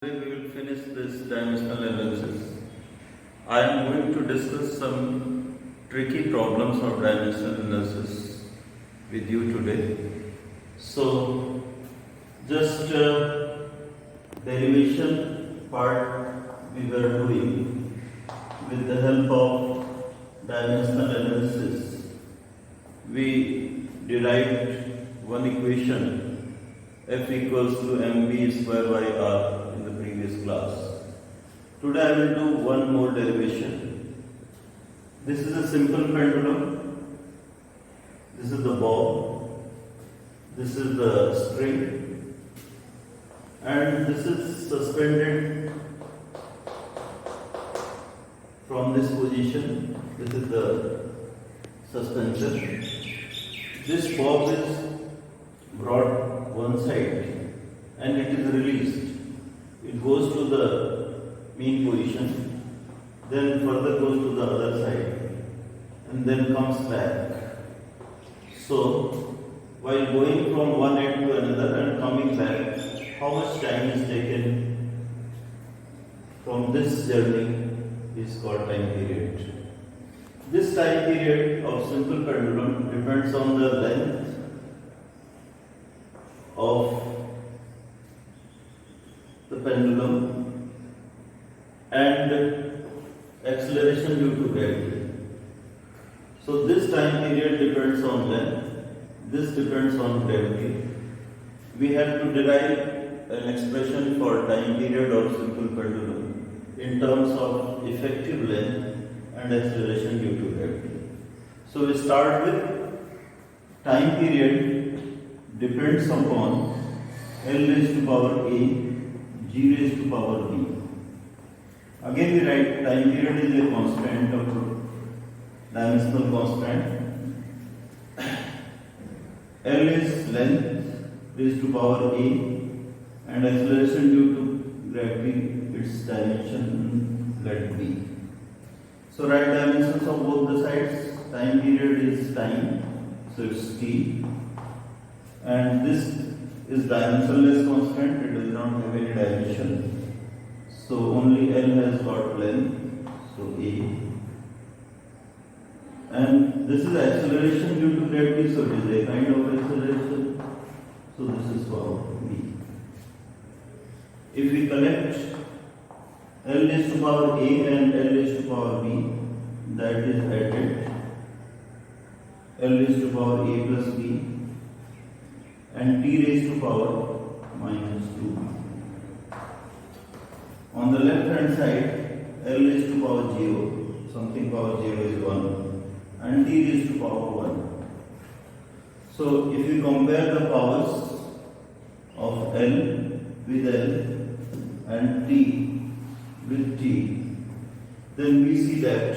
Today we will finish this dimensional analysis. I am going to discuss some tricky problems of dimensional analysis with you today. So, just derivation part we were doing with the help of dimensional analysis. We derived one equation f equals to mv square by r in the previous class. Today I will do one more derivation. This is a simple pendulum. This is the ball. This is the string. And this is suspended from this position. This is the suspension. This bob is brought one side and it is released. It goes to the mean position, then further goes to the other side and then comes back. So, while going from one end to another and coming back, how much time is taken from this journey is called time period. This time period of simple pendulum depends on the length of the pendulum and acceleration due to gravity. So this time period depends on length, this depends on gravity. We have to derive an expression for time period of simple pendulum in terms of effective length and acceleration due to gravity. So we start with time period depends upon L raised to power A, G raised to power B. Again we write time period is a constant of dimensional constant. L is length raised to power A and acceleration due to gravity its dimension let B. So write dimensions of both the sides. Time period is time, so it's T. And this is dimensionless constant, it does not have any dimension. So only L has got length, so A. And this is acceleration due to gravity, so it is a kind of acceleration. So this is for B. If we collect L raised to power A and L raised to power B, that is added L raised to power A plus B and t raised to power minus 2. On the left hand side, L raised to power 0, something power 0 is 1, and t raised to power 1. So if we compare the powers of L with L and t with t, then we see that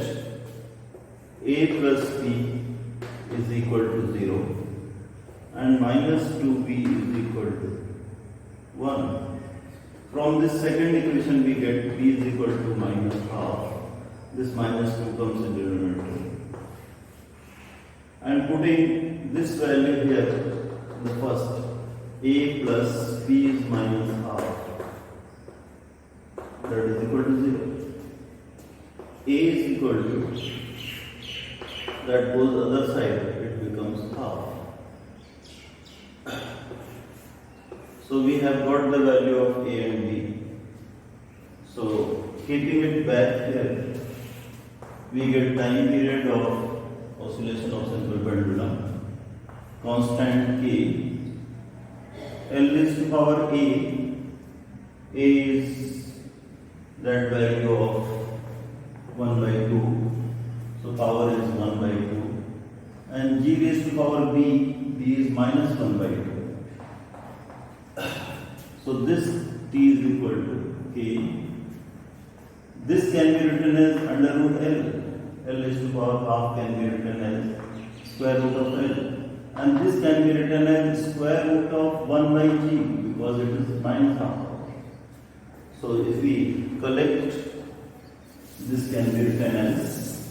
A plus b is equal to 0 and minus 2b is equal to 1. From this second equation we get b is equal to minus half. This minus 2 comes in denominator. And putting this value here in the first, a plus b is minus half. That is equal to 0. A is equal to, that goes other side, it becomes half. So we have got the value of A and B. So keeping it back here, we get time period of oscillation of simple pendulum, constant K. L raised to power A is that value of 1 by 2. So power is 1 by 2. And G raised to power B is minus 1 by 2. So this t is equal to k. This can be written as under root L. L raised to power half can be written as square root of L. And this can be written as square root of 1 by g because it is minus half. So if we collect, this can be written as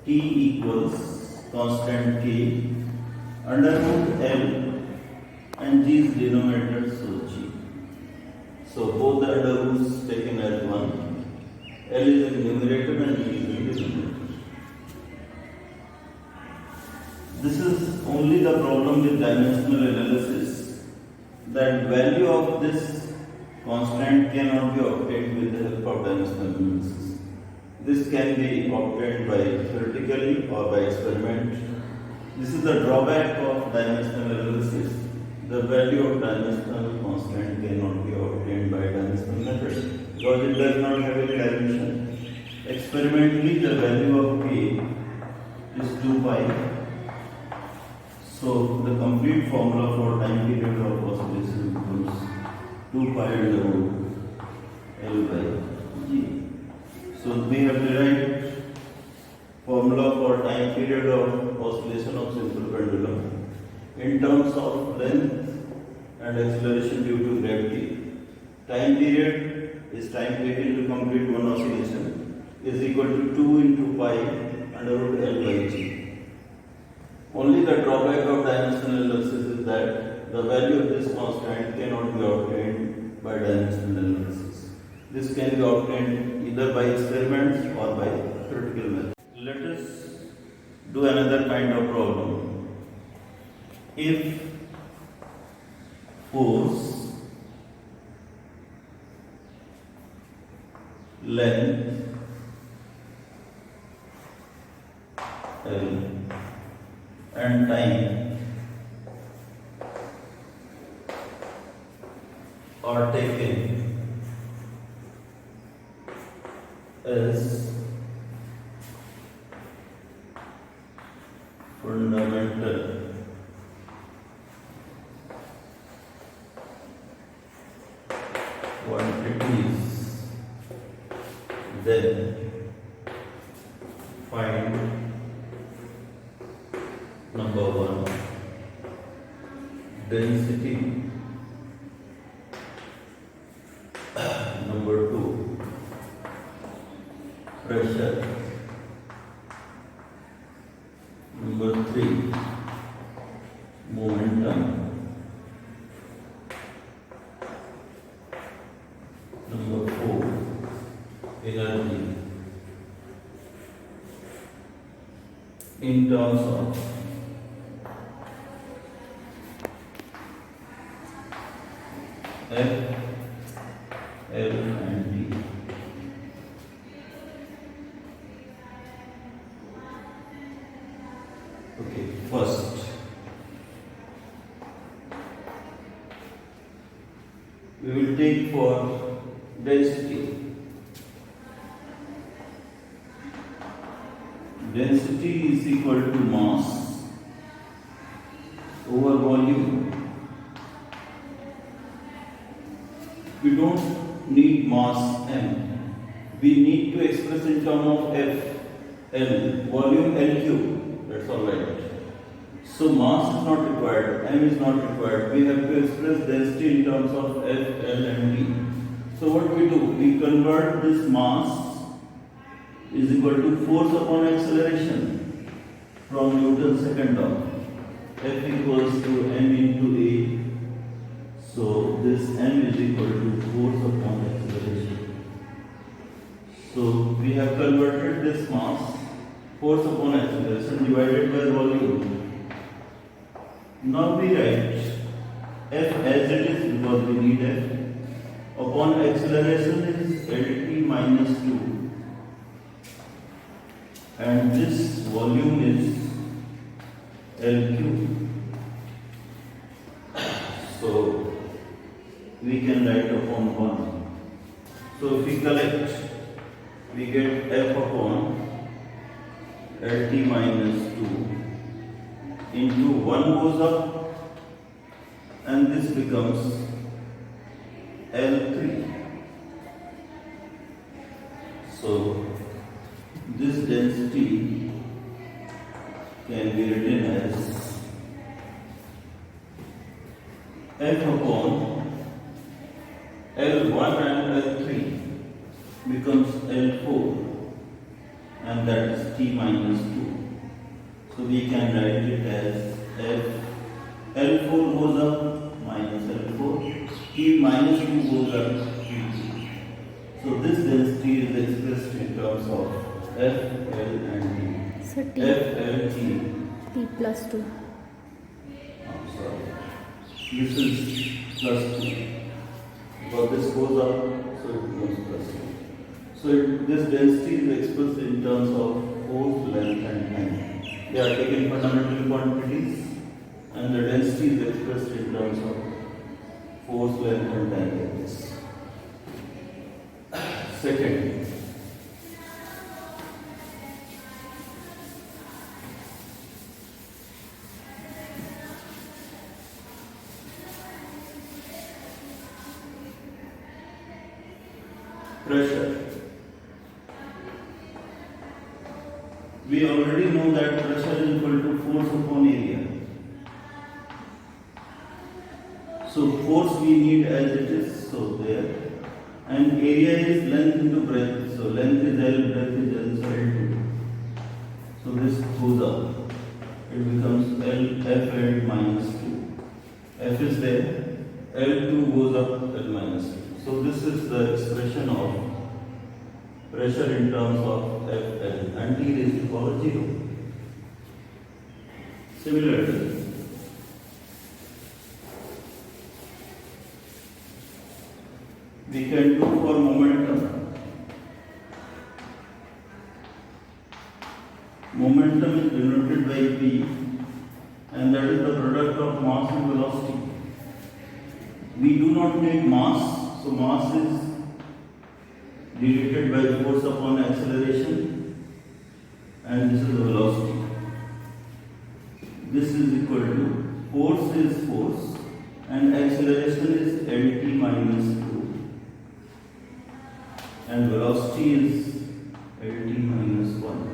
t equals constant k under root L and g is denominator, so g. So both the under roots taken as 1. L is in numerator and E is in denominator. This is only the problem with dimensional analysis, that value of this constant cannot be obtained with the help of dimensional analysis. This can be obtained by theoretically or by experiment. This is the drawback of dimensional analysis. The value of dimensional constant cannot be obtained by dimensional method because it does not have any dimension. Experimentally, the value of k is 2 pi. So the complete formula for time period of oscillation becomes 2 pi under root L by G. So we have derived formula for time period of oscillation of simple pendulum in terms of length and acceleration due to gravity. Time period is time taken to complete one oscillation is equal to 2 into pi under root L by G. Only the drawback of dimensional analysis is that the value of this constant cannot be obtained by dimensional analysis. This can be obtained either by experiments or by theoretical method. Let us do another kind of problem. If force, length L and time are taken as fundamental quantities, then find number 1 density, number 2 pressure, number 3 momentum, number 4 energy in terms of F, L and D. Okay, first we will take for density. Density is equal to mass over volume. We don't need mass m. We need to express in terms of F, L, volume L cube. That's all right. So mass is not required, m is not required. We have to express density in terms of F, L and D. So what we do? We convert this mass is equal to force upon acceleration from Newton's second law. F equals to m into A. So this m is equal to force upon acceleration. So we have converted this mass, force upon acceleration divided by volume. Now we write F as it is because we need F upon acceleration is Lt minus 2 and this volume is L cube. So we can write upon 1. So if we collect, we get F upon Lt minus 2 into 1 goes up and this becomes L3. So this density can be written as F upon L1 and L3 becomes L4 and that is T minus 2. So we can write it as F L4 goes up minus L4, T minus 2 goes up So this density is expressed in terms of F, L and T. So T, F, L, T. T plus 2. I'm sorry. This is plus 2. Because this goes up, so it becomes plus 2. So this density is expressed in terms of force, length and time. They are taken fundamental quantities and the density is expressed in terms of force, length and time like this. Second, pressure. We already know that pressure is equal to force upon area. So force we need as it is, so there. And area is length into breadth. So length is L, breadth is L, so L2. So this goes up. It becomes L, F L minus 2. F is there. L2 goes up L minus 2. So this is the expression of pressure in terms of Fl and T raised to power 0. Similarly, we can do for momentum. Momentum is denoted by P and that is the product of mass and velocity. We do not need mass, so mass is denoted by force upon acceleration and this is the velocity. This is equal to force is force and acceleration is Lt minus 2 and velocity is Lt minus 1.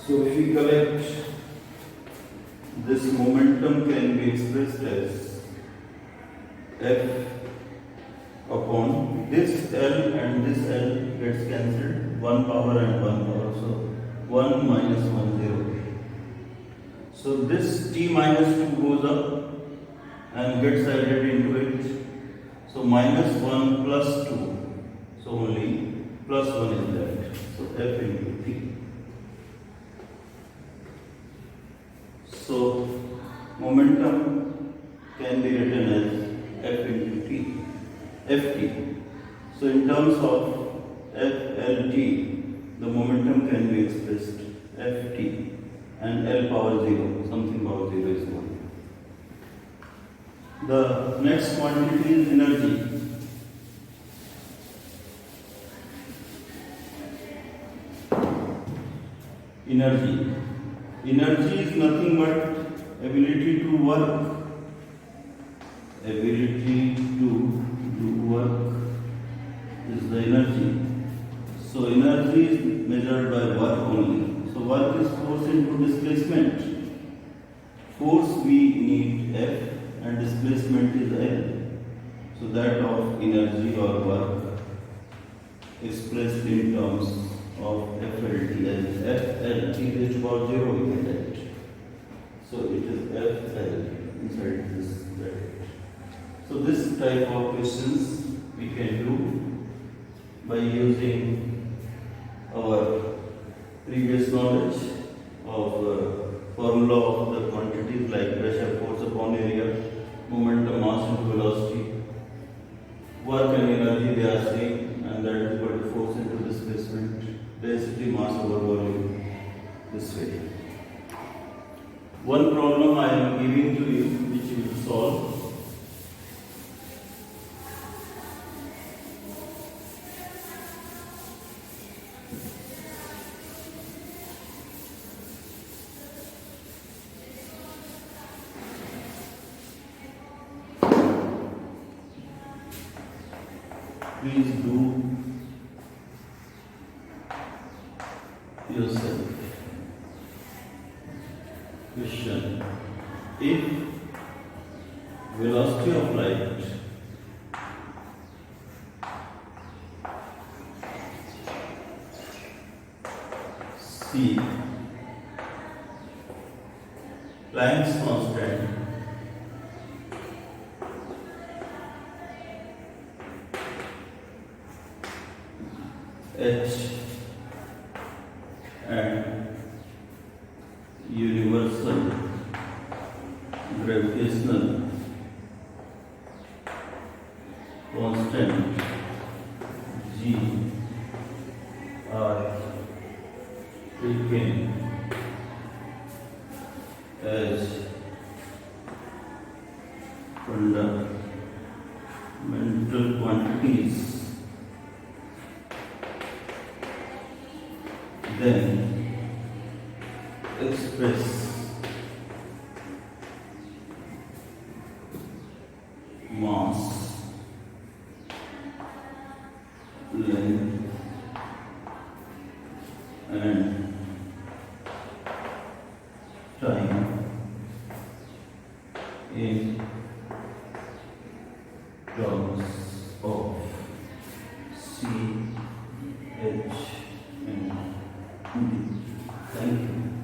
So if we collect, this momentum can be expressed as F upon this L and this L gets cancelled, 1 power and 1 power, so 1 minus 1 0. So this T minus 2 goes up and gets added into it, so minus 1 plus 2, so only plus 1 is left, so F into T. So momentum can be written as F into T, Ft. So in terms of FLT, the momentum can be expressed Ft and L power 0, something power 0 is 1. The next quantity is energy. Energy. Energy is nothing but ability to work. Ability to do work is the energy. So energy is measured by work only. So work is force into displacement. Force we need F and displacement is L. So that of energy or work expressed in terms of FLT as FLT raised to power 0 we can write. So it is FL inside this bracket. So this type of questions we can do by using our previous knowledge of formula of the quantities like pressure, force upon area, momentum, mass into velocity, work and energy they are same, and that is equal to force into displacement, density, mass over volume, this way. One problem I am giving to you which you will solve. Please do yourself. Question: if velocity of light c, Planck's constant, H and universal gravitational constant G are taken as fundamental quantities, then express mass, length, and time in terms of C, H, and D. Thank you.